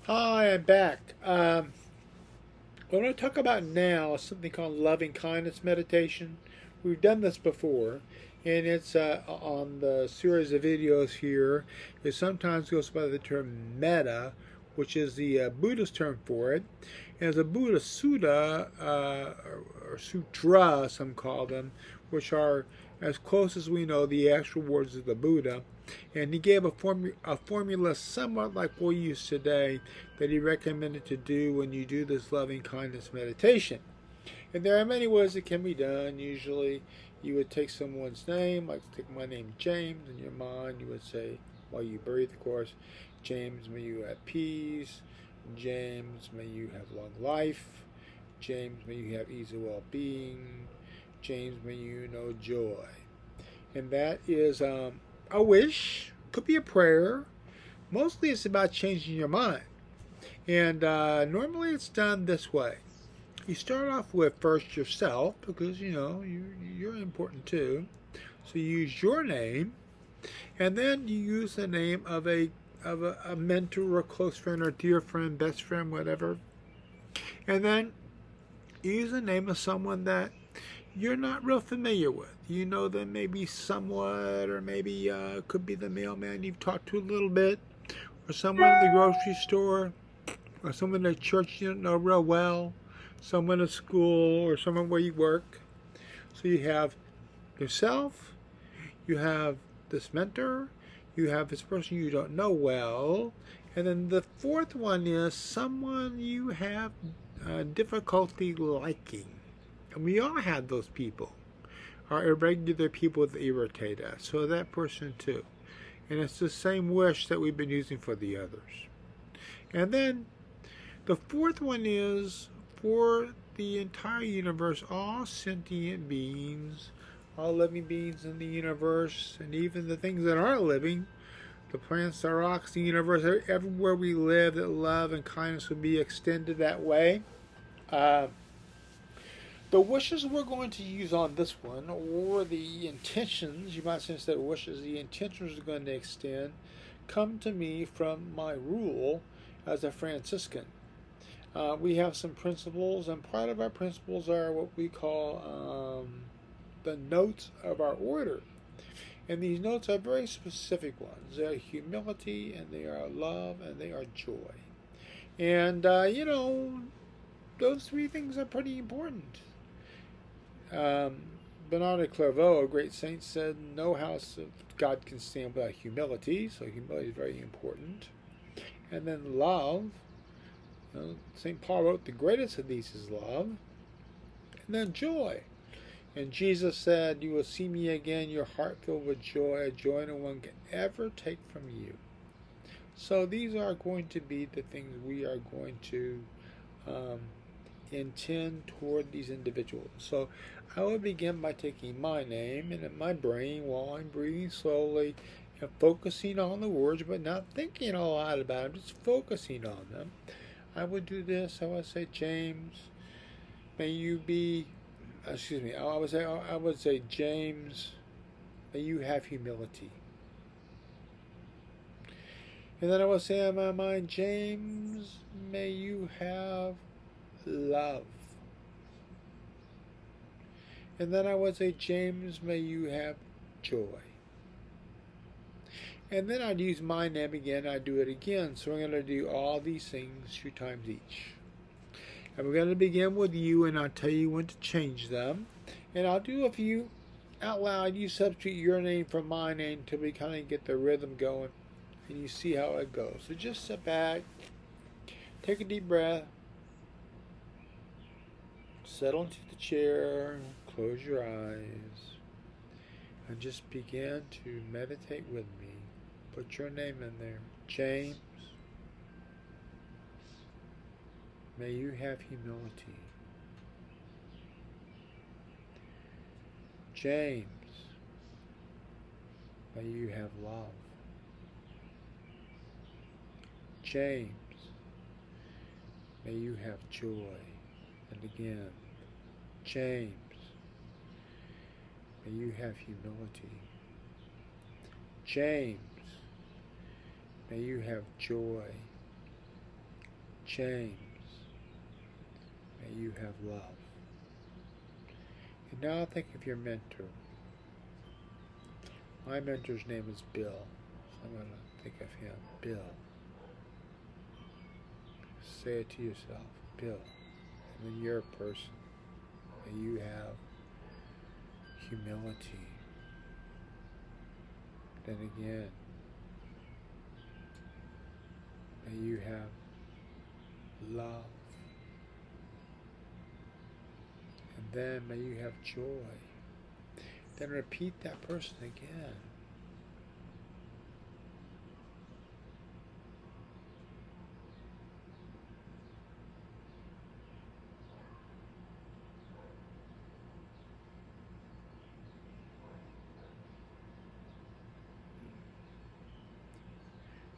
Hi, I'm back. What I want to talk about now is something called Lovingkindness Meditation. We've done this before, and it's on the series of videos here. It sometimes goes by the term Metta, which is the Buddhist term for it. And there's a Buddha Sutta, or Sutra, some call them, which are, as close as we know, the actual words of the Buddha. And he gave a formula somewhat like we use today that he recommended to do when you do this loving kindness meditation. And there are many ways it can be done. Usually, you would take someone's name, like take my name, James, in your mind. You would say, while you breathe, of course, James, may you have peace. James, may you have long life. James, may you have ease of well-being. James, may you know joy. And that is a wish, could be a prayer. Mostly it's about changing your mind. And normally it's done this way. You start off with first yourself because you're important too. So you use your name, and then you use the name of a mentor or close friend or dear friend, best friend, whatever. And then you use the name of someone that you're not real familiar with. You know them maybe somewhat, or maybe could be the mailman you've talked to a little bit, or someone at the grocery store, or someone at church you don't know real well, someone at school, or someone where you work. So you have yourself, you have this mentor, you have this person you don't know well, and then the fourth one is someone you have difficulty liking. And we all have those people, our irregular people that irritate us. So that person too. And it's the same wish that we've been using for the others. And then the fourth one is for the entire universe, all sentient beings, all living beings in the universe, and even the things that aren't living, the plants, the rocks, the universe, everywhere we live, that love and kindness will be extended that way. Uh, the wishes we're going to use on this one, or the intentions, you might say instead of wishes, the intentions we're going to extend, come to me from my rule as a Franciscan. We have some principles, and part of our principles are what we call the notes of our order. And these notes are very specific ones. They are humility, and they are love, and they are joy. And, those three things are pretty important. Um, Bernard of Clairvaux, a great saint, said, no house of God can stand without humility. So humility is very important. And then love. St. Paul wrote, the greatest of these is love. And then joy. And Jesus said, you will see me again, your heart filled with joy, a joy no one can ever take from you. So these are going to be the things we are going to intend toward these individuals. So I will begin by taking my name and in my brain while I'm breathing slowly and focusing on the words, but not thinking a lot about them, just focusing on them. I would do this. I would say, James, may you be, I would say, James, may you have humility. And then I would say in my mind, James, may you have love. And then I would say, James, may you have joy. And then I'd use my name again, I'd do it again. So we're going to do all these things 2 times each. And we're going to begin with you, and I'll tell you when to change them. And I'll do a few out loud. You substitute your name for my name until we kind of get the rhythm going. And you see how it goes. So just sit back, take a deep breath, settle into the chair, close your eyes, and just begin to meditate with me. Put your name in there. James, may you have humility. James, may you have love. James, may you have joy. And again, James, may you have humility. James, may you have joy. James, may you have love. And now think of your mentor. My mentor's name is Bill, so I'm going to think of him. Bill. Say it to yourself, Bill. And then you're a person. May you have humility. Then again, may you have love. And then may you have joy. Then repeat that person again.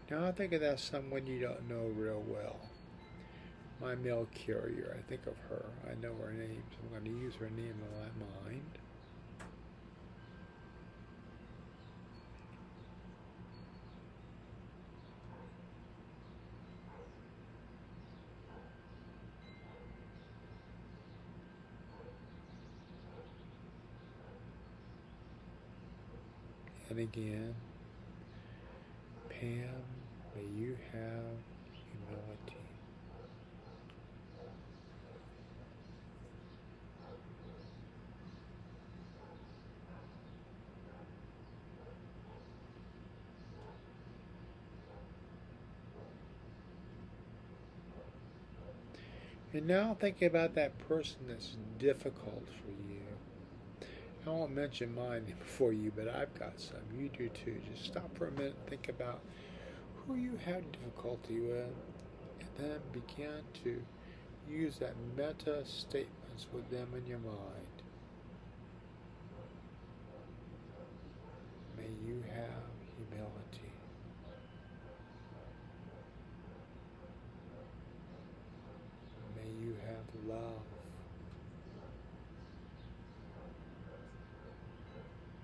Now I think of that someone you don't know real well. My mail carrier, I think of her. I know her name, so I'm going to use her name in my mind. And again, Pam, may you have humility. And now think about that person that's difficult for you. I won't mention mine before you, but I've got some. You do too. Just stop for a minute and think about who you have difficulty with, and then begin to use that metta statements with them in your mind. May you have humility. May you have love.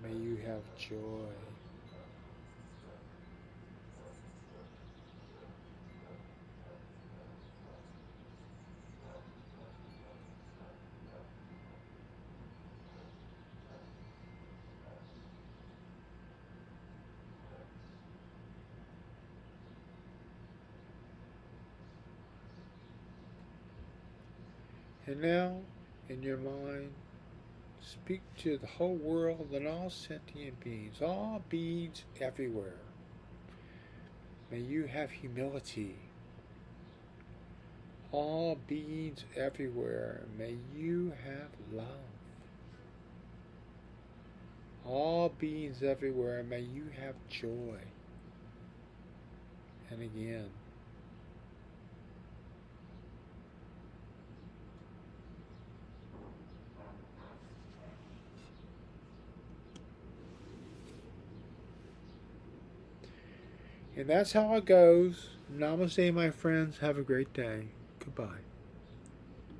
May you have joy. And now, in your mind, speak to the whole world and all sentient beings, all beings everywhere. May you have humility. All beings everywhere, may you have love. All beings everywhere, may you have joy. And again, and that's how it goes. Namaste, my friends. Have a great day. Goodbye.